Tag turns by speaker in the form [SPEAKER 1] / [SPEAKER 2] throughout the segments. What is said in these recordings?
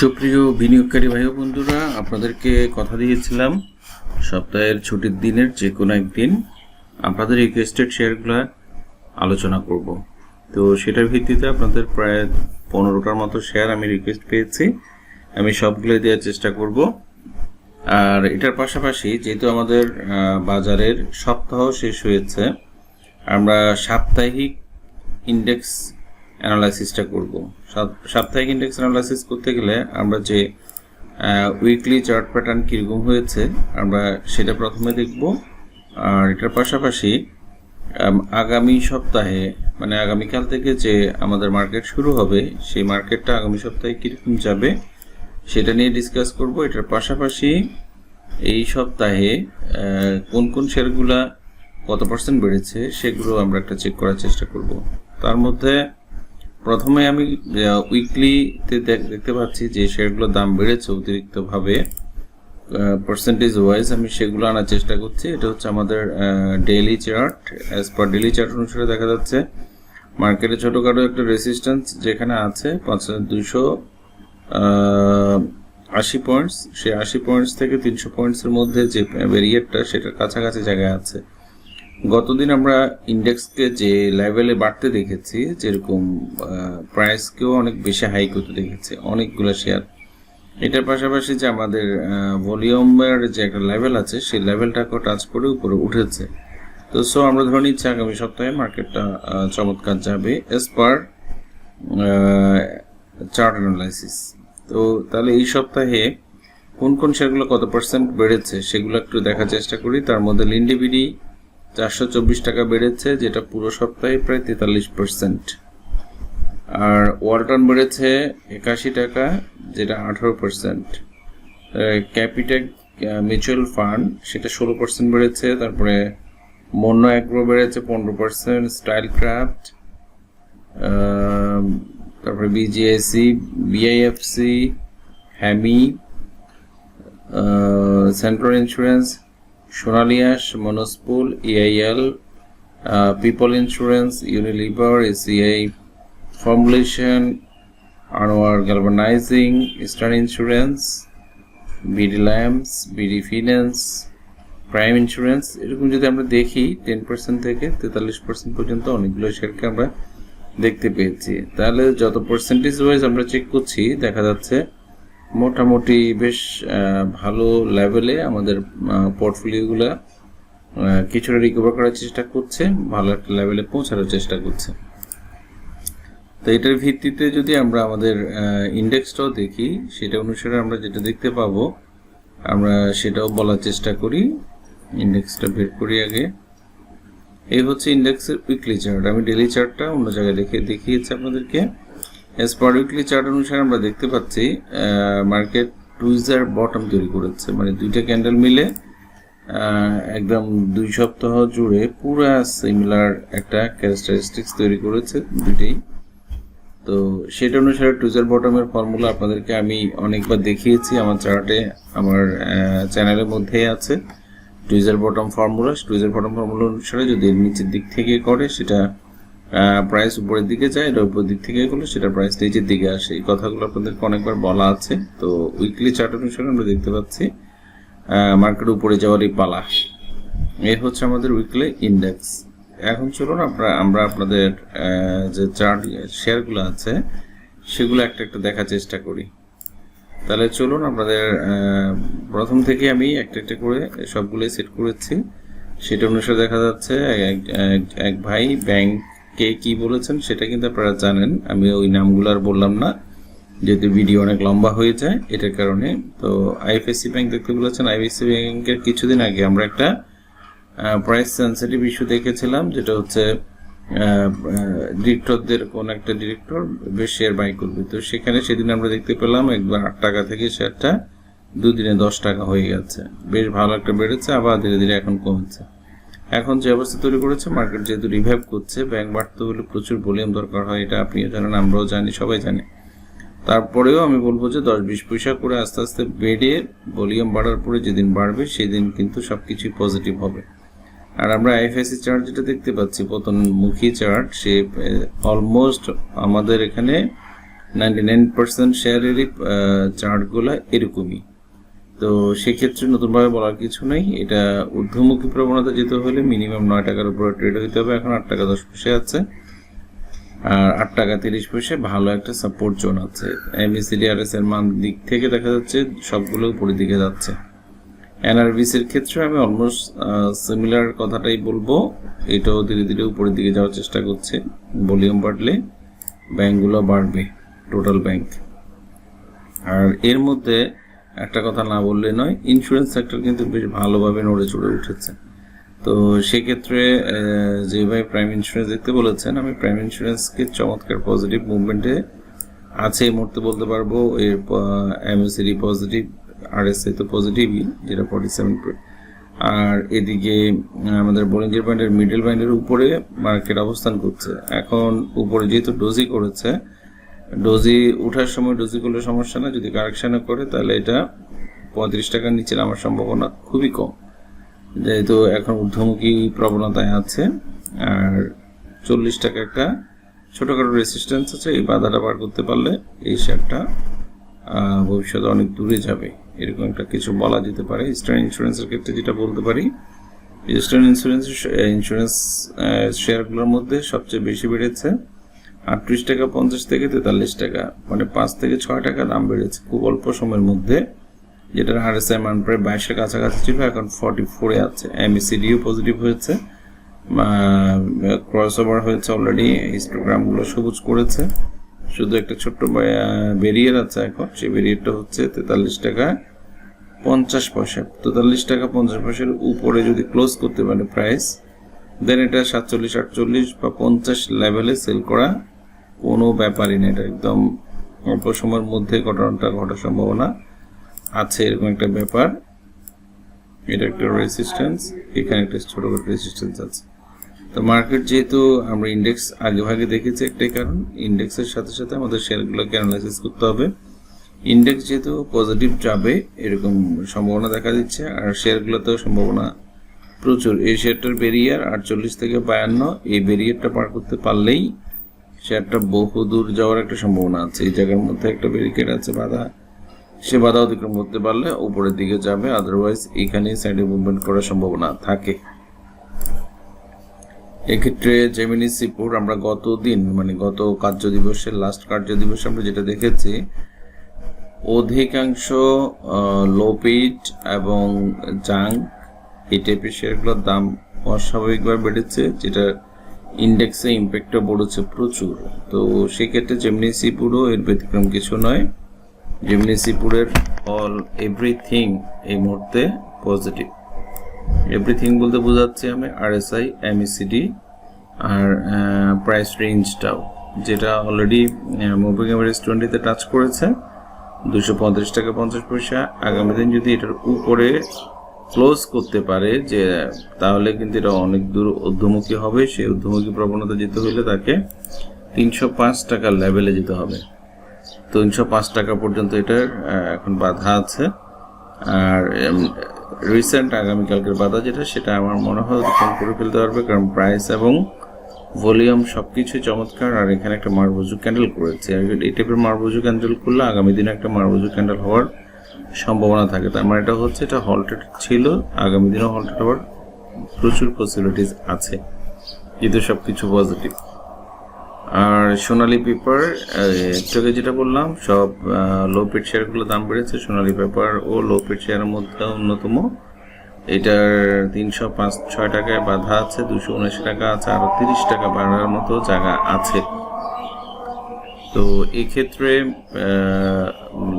[SPEAKER 1] সুপ্রিয় বিনিয়োগকারী ভাই ও বন্ধুরা, আপনাদেরকে কথা দিয়েছিলাম সপ্তাহের ছুটির দিনের যে কোনো একদিন আপনাদের রিকোয়েস্টেড শেয়ারগুলো আলোচনা করব। তো সেটার ভিত্তিতে আপনাদের প্রায় 15টার মতো শেয়ার আমি রিকোয়েস্ট পেয়েছি, আমি সবগুলো দেওয়ার চেষ্টা করব। আর এটার পাশাপাশি যেহেতু আমাদের বাজারের সপ্তাহ শেষ হয়েছে, আমরা সাপ্তাহিক ইন্ডেক্স অ্যানালাইসিসটা করব। সাপ্তাহিক ইন্ডেক্স অ্যানালাইসিস করতে গেলে আমরা যে উইকলি চার্ট প্যাটার্ন কীরকম হয়েছে আমরা সেটা প্রথমে দেখব। আর এটার পাশাপাশি আগামী সপ্তাহে মানে আগামীকাল থেকে যে আমাদের মার্কেট শুরু হবে সেই মার্কেটটা আগামী সপ্তাহে কীরকম যাবে সেটা নিয়ে ডিসকাস করব। এটার পাশাপাশি এই সপ্তাহে কোন কোন শেয়ারগুলা কত পার্সেন্ট বেড়েছে সেগুলো আমরা একটা চেক করার চেষ্টা করব। তার মধ্যে প্রথমে আমি উইকলিতে দেখতে পাচ্ছি যে শেয়ারগুলোর দাম বেড়েছে অতিরিক্তভাবে পার্সেন্টেজ ওয়াইজ, আমি সেগুলো আনার চেষ্টা করছি। এটা হচ্ছে আমাদের daily chart. As per daily chart অনুসারে দেখা যাচ্ছে মার্কেটে ছোটোখাটো একটা রেসিস্ট্যান্স যেখানে আছে 5280 পয়েন্টস, সেই 80 পয়েন্টস থেকে 300 পয়েন্টসের মধ্যে যে ব্যারিয়ারটা সেটার কাছাকাছি জায়গায় আছে। গতদিন আমরা ইন্ডেক্সকে যে লেভেলে বাড়তে দেখেছি, যেরকম প্রাইসকেও অনেক বেশি হাই করতে দেখেছি অনেকগুলো শেয়ার। এটার পাশাপাশি যে আমাদের ভলিউমের যে একটা লেভেল আছে সেই লেভেলটাকেও টাচ করে উপরে উঠেছে। তো আমরা ধরে নিচ্ছি আগামী সপ্তাহে মার্কেটটা চমৎকার যাবে এস পার চার্ট অ্যানালাইসিস। তো তাহলে এই সপ্তাহে কোন কোন শেয়ারগুলো কত পার্সেন্ট বেড়েছে সেগুলো একটু দেখার চেষ্টা করি। তার মধ্যে লিন্ডিবিডি 424 টাকা বেড়েছে, যেটা পুরো সপ্তাহে প্রায় 43%। আর ওয়ালটন বেড়েছে 81 টাকা, যেটা 18%। ক্যাপিটেক মিউচুয়াল ফান্ড সেটা 16% বেড়েছে। তারপরে মন্য অ্যাগ্রো বেড়েছে 15%, স্টাইল ক্রাফট, তারপরে বিজিএসি, বিআইএফসি, হ্যামি, সেন্ট্রাল ইন্স্যুরেন্স, সোনালিয়াস, মনোস্পুল, EIL, people insurance, Unilever, ACI formulation, Anwar galvanizing, eastern insurance, BD lamps, BD finance, prime insurance. এরকম যদি আমরা দেখি 10% থেকে 43% পর্যন্ত অনেকগুলো শেয়ারকে আমরা দেখতে পেয়েছি। তাহলে যত পার্সেন্টেজ ওয়াইজ আমরা চেক করছি দেখা যাচ্ছে মোটামুটি বেশ ভালো লেভেলে আমাদের পোর্টফোলিওগুলো কিছুটা রিকভার করার চেষ্টা করছে, ভালো একটা লেভেলে পৌঁছানোর চেষ্টা করছে। তো এটার ভিত্তিতে যদি আমরা আমাদের ইন্ডেক্সটাও দেখি সেটা অনুসারে আমরা যেটা দেখতে পাবো আমরা সেটাও বলার চেষ্টা করি। ইন্ডেক্সটা বের করি আগে। এই হচ্ছে ইন্ডেক্সের উইকলি চার্ট। আমি ডেইলি চার্টটা অন্য জায়গায় দেখিয়েছি আপনাদেরকে। এস পার উইকলি চার্ট অনুসারে আমরা দেখতে পাচ্ছি মার্কেট টুইজার বটম তৈরি করেছে, মানে দুইটা ক্যান্ডেল মিলে একদম 2 সপ্তাহ জুড়ে পুরা সিমিলার একটা ক্যারেক্টারিস্টিক্স তৈরি করেছে দুইটাই। তো সেটা অনুসারে টুইজার বটমের ফর্মুলা আপনাদেরকে আমি অনেকবার দেখিয়েছি আমার চার্টে, আমার চ্যানেলের মধ্যেই আছে tweezer bottom formula. Tweezer bottom formula অনুসারে যদি নিচের দিক থেকে করে সেটা প্রাইস উপরের দিকে যায়, এটা উপরের দিক থেকে করলে সেটা প্রাইস নিচের দিকে আসে। এই কথাগুলো আপনাদেরকে অনেকবার বলা আছে। তো উইকলি চার্ট অনুসারে আমরা দেখতে পাচ্ছি মার্কেট উপরে যাওয়ারই পালা। এর হচ্ছে আমাদের উইকলি ইন্ডেক্স। এখন চলুন আমরা আপনাদের যে চার্ট শেয়ারগুলো আছে সেগুলো একটা একটা দেখার চেষ্টা করি। তাহলে চলুন আপনাদের প্রথম থেকে আমি একটা একটা করে সবগুলোই সেট করেছি। সেটা অনুসারে দেখা যাচ্ছে এক ভাই ব্যাংকে কি বলেছেন সেটা কিন্তু আপনারা জানেন, আমি ওই নামগুলো আর বললাম না যেহেতু ভিডিও অনেক লম্বা হয়ে যায় এটার কারণে। তো আইএফএসসি ব্যাংক দেখতে বলেছেন। আইএফএসসি ব্যাংকের কিছুদিন আগে আমরা একটা প্রাইস সেন্সিটিভ ইস্যু দেখেছিলাম, যেটা হচ্ছে ডিরেক্টরদের কোন একটা ডিরেক্টর বেশ শেয়ার বাই করবে। তো সেখানে সেদিন আমরা দেখতে পেলাম একবার 8 টাকা থেকে শেয়ারটা 2 দিনে 10 টাকা হয়ে গেছে, বেশ ভালো একটা বেড়েছে, আবার ধীরে ধীরে এখন কমছে। এখন যে অবস্থা তৈরি করেছে মার্কেট যেহেতু রিভাইভ করছে, ব্যাংক বাড়তে হলে প্রচুর ভলিউম দরকার হয়, এটা আপনিও জানেন, আমরাও জানি, সবাই জানে। তারপরেও আমি বলবো যে 10-20 পয়সা করে আস্তে আস্তে বেড়ে ভলিউম বাড়ার পরে যেদিন বাড়বে সেদিন কিন্তু সবকিছুই পজিটিভ হবে। আর আমরা আইএফএসসি চার্ট যেটা দেখতে পাচ্ছি পতনমুখী চার্ট, সে অলমোস্ট আমাদের এখানে 99% শেয়ারেরই চার্টগুলো এরকমই। তো সেক্ষেত্রে নতুনভাবে বলার কিছু নেই। এটা ঊর্ধ্বমুখী প্রবণতা যেতে হলে মিনিমাম 9 টাকার উপরে ট্রেড হইতে হবে। এখন 8 টাকা 10 পয়সা আছে, আর 8 টাকা 30 পয়সা ভালো একটা সাপোর্ট জোন আছে। MACD RS এর মান দিক থেকে দেখা যাচ্ছে সবগুলো উপরের দিকে যাচ্ছে। NRBC এর ক্ষেত্রে আমি অলমোস্ট সিমিলার কথাটাই বলবো, এটাও ধীরে ধীরে উপরের দিকে যাওয়ার চেষ্টা করছে। ভলিউম বাড়লে ব্যাংকগুলো বাড়বে, টোটাল ব্যাংক। আর এর মধ্যে একটা কথা না বললে নয়, ইন্স্যুরেন্স সেক্টর কিন্তু বেশ ভালোভাবে নড়ে চড়ে উঠেছে। তো সেক্ষেত্রে যেভাবে প্রাইম ইন্স্যুরেন্স দেখতে বলেছেন, আমি প্রাইম ইন্স্যুরেন্সকে চমৎকার পজিটিভ মুভমেন্টে আছে এই মুহূর্তে বলতে পারবো। এর MACD পজিটিভ, RSI তো পজিটিভই, যেটা 47, আর এদিকে আমাদের বলিঞ্জার ব্যান্ডের মিডল ব্যান্ডের উপরে মার্কেট অবস্থান করছে। এখন উপরে যেহেতু ডোজি করেছে, ডোজি উঠার সময় ডোজি করলে সমস্যা না, যদি কারেকশানে করে তাহলে এটা 35 টাকার নিচে নামার সম্ভাবনা খুবই কম, যেহেতু এখন ঊর্ধ্বমুখী প্রবণতায় আছে। আর 40 টাকা একটা ছোটখাটো রেসিস্ট্যান্স আছে, এই বাধাটা পার করতে পারলে এই শেয়ারটা ভবিষ্যতে অনেক দূরে যাবে, এরকম একটা কিছু বলা যেতে পারে। ইস্টার্ন ইন্স্যুরেন্সের ক্ষেত্রে যেটা বলতে পারি, ইস্টার্ন ইন্স্যুরেন্স শেয়ারগুলোর মধ্যে সবচেয়ে বেশি বেড়েছে 38 টাকা 50 থেকে 43 টাকা, মানে 5 থেকে 6 টাকা দাম বেড়েছে খুব অল্প সময়ের মধ্যে, যেটার RSI মান প্রায় 22-এর কাছাকাছি ছিল, এখন 44-এ আছে। MACDও পজিটিভ হয়েছে, ক্রস ওভার হয়েছে অলরেডি, হিস্টোগ্রামগুলো সবুজ করেছে। শুধু একটা ছোট্ট ব্যারিয়ার আছে এখন, সেই ব্যারিয়ারটা হচ্ছে 43 টাকা 50 পয়সা। 43 টাকা 50 পয়সার উপরে যদি ক্লোজ করতে পারে প্রাইস, দেন এটা 47, 48 বা 50 লেভেলে সেল করা কোনো ব্যাপারই না। এটা একদম অল্প সময়ের মধ্যে ঘটনাটা ঘটার সম্ভাবনা আছে, এরকম একটা ব্যাপার। এটা একটা রেসিস্ট্যান্স, এখানে একটা ছোটখাটো রেসিস্ট্যান্স আছে। তো মার্কেট যেহেতু আমরা ইন্ডেক্স আগে ভাগে দেখেছি, একটাই কারণ, ইন্ডেক্সের সাথে সাথে আমাদের শেয়ারগুলোকে অ্যানালাইসিস করতে হবে। ইন্ডেক্স যেহেতু পজিটিভ যাবে এরকম সম্ভাবনা দেখা দিচ্ছে, আর শেয়ারগুলোতেও সম্ভাবনা প্রচুর। এই শেয়ারটার ব্যারিয়ার 48 থেকে 52, এই ব্যারিয়ারটা পার করতে পারলেই শেয়ারটা বহু দূর যাওয়ার একটা সম্ভাবনা আছে। এই জায়গার মধ্যে একটা ব্যারিকেড আছে বাধা, সে বাধা অতিক্রম করতে পারলে উপরের দিকে যাবে, আদারওয়াইজ এখানেই সাইডে মুভমেন্ট করার সম্ভাবনা থাকে। এক্ষেত্রে জেমিনি সিপুর আমরা গত কার্য দিবসের লাস্ট কার্য দিবসে আমরা যেটা দেখেছি, অধিকাংশ লো পিট এবং জাঙ্ক এই টাইপের শেয়ারগুলোর দাম অস্বাভাবিকভাবে বেড়েছে, যেটা ইন্ডেক্সে ইম্প্যাক্টও পড়েছে প্রচুর। তো সেক্ষেত্রে জেমিনি সিপুরও এর ব্যতিক্রম কিছু নয়। জেমিনি সিপুরের এভরিথিং এই মুহূর্তে পজিটিভ। এভরিথিং বলতে বোঝাচ্ছি আমি RSI, MACD আর প্রাইস রেঞ্জটাও, যেটা অলরেডি মুভিং অ্যাভারেজ 20-তে টাচ করেছে 235 টাকা 50 পয়সা। আগামী দিন যদি এটার উপরে ক্লোজ করতে পারে, যে তাহলে কিন্তু এটা অনেক দূর ঊর্ধ্বমুখী হবে। সেই ঊর্ধ্বমুখী প্রবণতা যেতে হলে তাকে 305 টাকার লেভেলে যেতে হবে। 305 টাকা পর্যন্ত এটার এখন বাধা আছে। আর রিসেন্ট আগামীকালকের বাধা যেটা, সেটা আমার মনে হয় অতিক্রম করে ফেলতে পারবে, কারণ প্রাইস এবং ভলিউম সবকিছু চমৎকার। আর এখানে একটা মারবুজু ক্যান্ডেল করেছে, এই টাইপের মারবুজু ক্যান্ডেল করলে আগামী দিনে একটা মারবুজু ক্যান্ডেল হওয়ার সম্ভাবনা থাকে। তার মানে এটা হচ্ছে এটা হল্টেড ছিল, আগামী দিনেও হল্টেড হওয়ার প্রচুর পসিবিলিটিস আছে, কিন্তু সবকিছু পজিটিভ। আর সোনালী পেপার তোকে যেটা বললাম, সব লো পেড শেয়ারগুলো দাম বেড়েছে। সোনালী পেপার ও লো পেড শেয়ারের মধ্যে অন্যতম। এটার 305-6 টাকায় বাধা আছে, 279 টাকা আছে, আরো 30 টাকা বাড়ার মতো জায়গা আছে। তো এক্ষেত্রে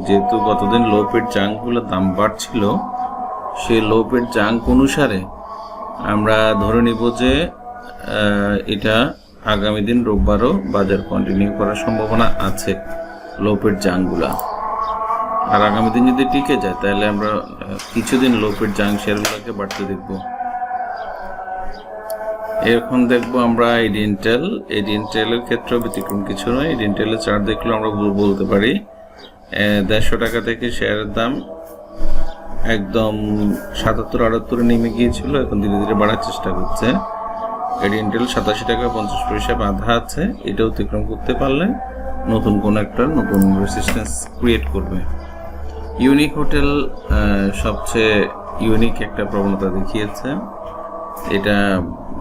[SPEAKER 1] যেহেতু গতদিন লো পেড জাঙ্কগুলোর দাম বাড়ছিল, সেই লো পেড জাঙ্ক অনুসারে আমরা ধরে নিব যে এটা আগামী দিন রোববারও বাজার কন্টিনিউ করার সম্ভাবনা আছে লো পেড জাঙ্কগুলা। আর আগামী দিন যদি টিকে যায় তাহলে আমরা কিছুদিন লো পেড জাঙ্ক শেয়ারগুলোকে বাড়তে দেখব। এখন দেখবো আমরা এডিএনটেলের ক্ষেত্রেও ব্যতিক্রম কিছু নয়। এডিএনটেলের চার্ট দেখলে আমরা বলতে পারি 150 টাকা থেকে শেয়ারের দাম একদম 77-78 নেমে গিয়েছিল, এখন ধীরে ধীরে বাড়ার চেষ্টা করছে। এডিএনটেল 87 টাকা 50 পয়সা বাধা আছে, এটা অতিক্রম করতে পারলে নতুন কোন একটা নতুন রেসিস্ট্যান্স ক্রিয়েট করবে। ইউনিক হোটেল সবচেয়ে ইউনিক একটা প্রবণতা দেখিয়েছে। এটা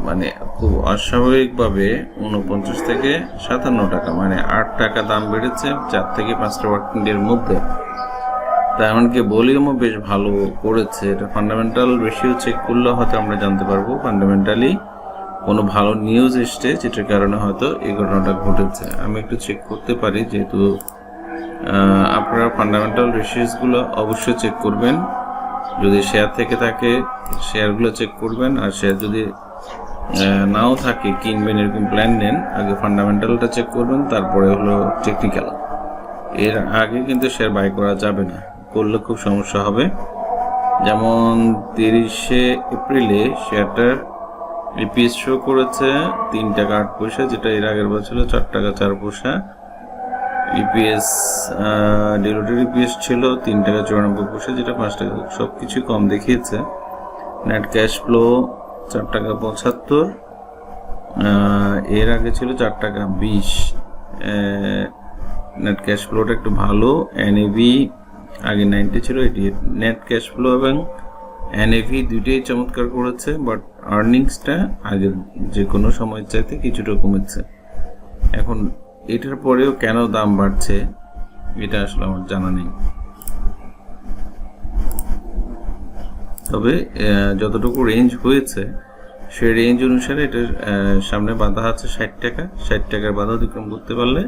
[SPEAKER 1] মানে খুব অস্বাভাবিকভাবে 49 থেকে 57 টাকা, মানে 8 টাকা দাম বেড়েছে 4 থেকে 5টা ওয়ার্কিং ডের মধ্যে। তা এমনকি ভলিউমও বেশ ভালো করেছে। এটা ফান্ডামেন্টাল রেশিও চেক করলে হয়তো আমরা জানতে পারবো ফান্ডামেন্টালি কোনো ভালো নিউজ এসছে যেটার কারণে হয়তো এই ঘটনাটা ঘটেছে। আমি একটু চেক করতে পারি, যেহেতু আপনারা ফান্ডামেন্টাল রেশিওসগুলো অবশ্যই চেক করবেন। যদি শেয়ার থেকে থাকে শেয়ারগুলো চেক করবেন, আর শেয়ার যদি নাও থাকে কিনবেন এরকম প্ল্যান নেন, আগে ফান্ডামেন্টালটা চেক করবেন, তারপরে হলো টেকনিক্যাল। এর আগে কিন্তু শেয়ার বাই করা যাবে না, করলে খুব সমস্যা হবে। যেমন 30শে এপ্রিলে শেয়ারটার ইপিএস শো করেছে 3 টাকা 8 পয়সা, যেটা এর আগের বার ছিল 4 টাকা 4 পয়সা। ইপিএস ডিলুটেড ইপিএস ছিল 3 টাকা 94 পয়সা, যেটা 5 টাকা, সবকিছু কম দেখিয়েছে। নেট ক্যাশ ফ্লো 4 টাকা 75, এর আগে ছিল 4 টাকা 20। নেট ক্যাশ ফ্লোটা একটু ভালো। এনএভি আগে 90 ছিল, এটি নেট ক্যাশ ফ্লো এবং এনএভি দুইটাই চমৎকার করেছে, বাট আর্নিংসটা আগের যে কোনো সময় চাইতে কিছুটা কমেছে। এখন এটার পরেও কেন দাম বাড়ছে এটা আসলে আমার জানা নেই, তবে যতটুকু রেঞ্জ হয়েছে সেই রেঞ্জ অনুসারে এটার সামনে বাধা আছে 60 টাকা। 60 টাকার বাধা অতিক্রম করতে পারলে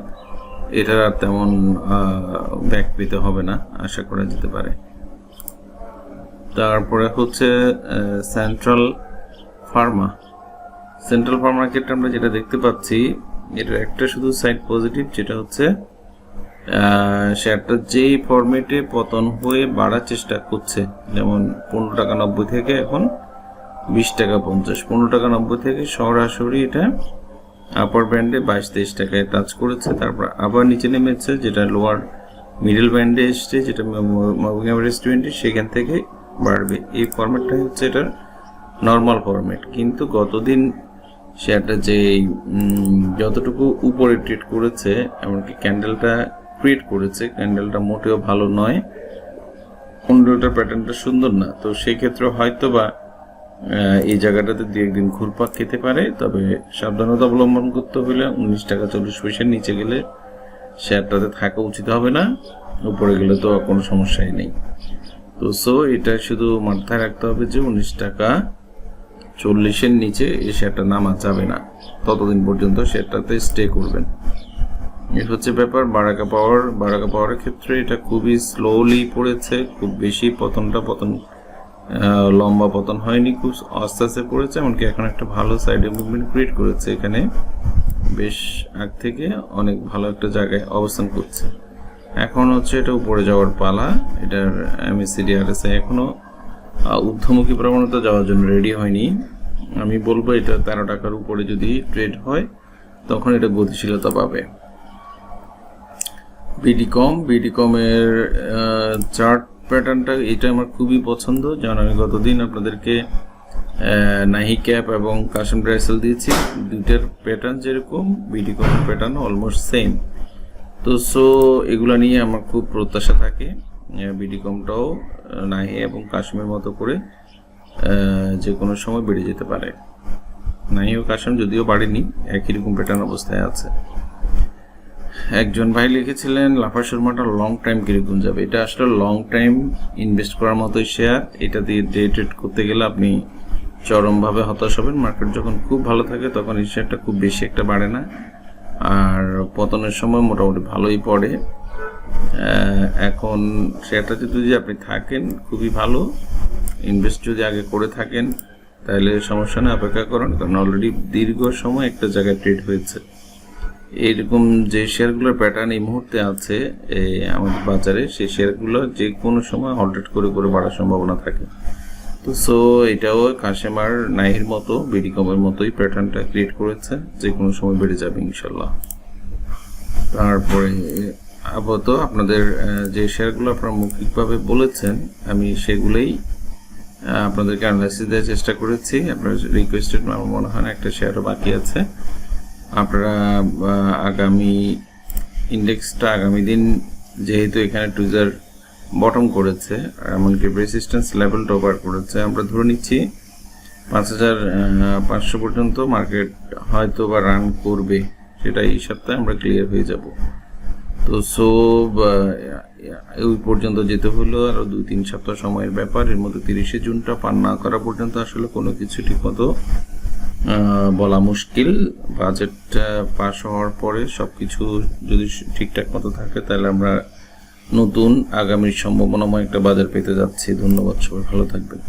[SPEAKER 1] এটার আর তেমন ব্যাক পেতে হবে না, আশা করা যেতে পারে। তারপরে হচ্ছে সেন্ট্রাল ফার্মা। সেন্ট্রাল ফার্মা মার্কেটে আমরা যেটা দেখতে পাচ্ছি, এটার একটা শুধু সাইড পজিটিভ, যেটা হচ্ছে শেয়ারটা যেই ফরম্যাটে পতন হয়ে বাড়ার চেষ্টা করছে, যেমন 15 টাকা 90 থেকে এখন 20 টাকা 50, 15 টাকা 90 থেকে সরাসরি এটা আপার ব্যান্ডে 22-23 টাকায় টাচ করেছে, তারপর আবার নিচে নেমেছে, যেটা লোয়ার মিডল ব্যান্ডে এসছে, যেটা মুভিং অ্যাভারেজ 20, সেখান থেকে বাড়বে। এই ফরম্যাটটা হচ্ছে এটার নর্মাল ফরম্যাট। কিন্তু গতদিন শেয়ারটা যে যতটুকু উপরে ট্রেড করেছে, এমনকি ক্যান্ডেলটা ক্রিয়েট করেছে, ক্যান্ডেলটা মোটেও ভালো নয়, কুণ্ডলটার প্যাটার্নটা সুন্দর না। তো সেই ক্ষেত্রে হয়তো বা এই জায়গাটাতে দু একদিন ঘুরপাক খেতে পারে, তবে সাবধানতা অবলম্বন করতে হলে 19 টাকা 40 পয়সার নিচে গেলে শেয়ারটাতে থাকা উচিত হবে না, উপরে গেলে তো কোনো সমস্যাই নেই। তো এটা শুধু মাথায় রাখতে হবে যে 19 টাকা 40-এর নিচে এই শেয়ারটা নামা যাবে না, ততদিন পর্যন্ত শেয়ারটাতে স্টে করবেন। এই হচ্ছে ব্যাপার। বারাকা পাওয়ারের ক্ষেত্রে এটা খুবই স্লোলি পড়েছে, খুব বেশি পতন লম্বা পতন হয়নি, খুব আস্তে আস্তে পড়েছে, এমনকি এখন একটা ভালো সাইডে মুভমেন্ট ক্রিয়েট করেছে। এখানে বেশ আগ থেকে অনেক ভালো একটা জায়গায় অবস্থান করছে। এখন হচ্ছে এটা উপরে যাওয়ার পালা। এটার এমএসিডি আরএসআই এখনো ঊর্ধ্বমুখী প্রবণতা যাওয়ার জন্য রেডি হয়নি। আমি বলবো এটা 13 টাকার উপরে যদি ট্রেড হয় তখন এটা গতিশীলতা পাবে। বিডিকমের চার্ট প্যাটার্নটা এটা আমার খুবই পছন্দ, যেমন আমি গতদিন আপনাদেরকে নাহি ক্যাপ এবং কাশিম ড্রাইসেল দিয়েছি, দুইটার প্যাটার্ন যেরকম বিডিকমের প্যাটার্ন অলমোস্ট সেম। তো এগুলা নিয়ে আমার খুব প্রত্যাশা থাকে। বিডিকমটাও নাহি এবং কাশিমের মতো করে যে কোনো সময় বেড়ে যেতে পারে। নাহি ও কাশিম যদিও বাড়েনি, একই রকম প্যাটার্ন অবস্থায় আছে। একজন ভাই লিখেছিলেন লাফা শর্মাটা লং টাইম কিরকম যাবে। এটা আসলে লং টাইম ইনভেস্ট করার মতোই শেয়ার। এটা দিয়ে ডে ট্রেড করতে গেলে আপনি চরমভাবে হতাশ হবেন। মার্কেট যখন খুব ভালো থাকে তখন এই শেয়ারটা খুব বেশি একটা বাড়ে না, আর পতনের সময় মোটামুটি ভালোই পড়ে। এখন শেয়ারটা যদি আপনি থাকেন খুবই ভালো, ইনভেস্ট যদি আগে করে থাকেন তাহলে সমস্যা না, অপেক্ষা করুন, কারণ অলরেডি দীর্ঘ সময় একটা জায়গায় ট্রেড হয়েছে। এইরকম যে শেয়ারগুলোর প্যাটার্ন এই মুহূর্তে আছে আমাদের বাজারে, সেই শেয়ারগুলো যে কোনো সময় হল্টেড করে বাড়ার সম্ভাবনা থাকে। তো এটাও কাশিম আর নাহির মতো বিডিকমের মতোই প্যাটার্নটা ক্রিয়েট করেছে, যে কোনো সময় বেড়ে যাবে ইনশাল্লাহ। তারপরে আপাতত আপনাদের যে শেয়ারগুলো আপনারা মৌখিকভাবে বলেছেন আমি সেগুলোই আপনাদেরকে অ্যানালাইসিস দেওয়ার চেষ্টা করেছি। আপনার রিকোয়েস্টেড আমার মনে হয় না একটা শেয়ারও বাকি আছে। আপনারা আগামী ইন্ডেক্সটা আগামী দিন যেহেতু এখানে টুইজার বটম করেছে এমনকি রেজিস্ট্যান্স লেভেলটাও পার করেছে, আমরা ধরে নিচ্ছি 5,500 পর্যন্ত মার্কেট হয়তো বা রান করবে, সেটা এই সপ্তাহে আমরা ক্লিয়ার হয়ে যাব। তো ওই পর্যন্ত যেতে হলো আরও 2-3 সপ্তাহ সময়ের ব্যাপার। এর মধ্যে 30শে জুনটা পার না করা পর্যন্ত আসলে কোনো কিছু ঠিকমতো বলা মুশকিল। বাজেট পাস হওয়ার পরে সব কিছু যদি ঠিকঠাক মতো থাকে তাহলে আমরা নতুন আগামীর সম্ভাবনাময় একটা বাজার পেতে যাচ্ছি। ধন্যবাদ, সবাই ভালো থাকবেন।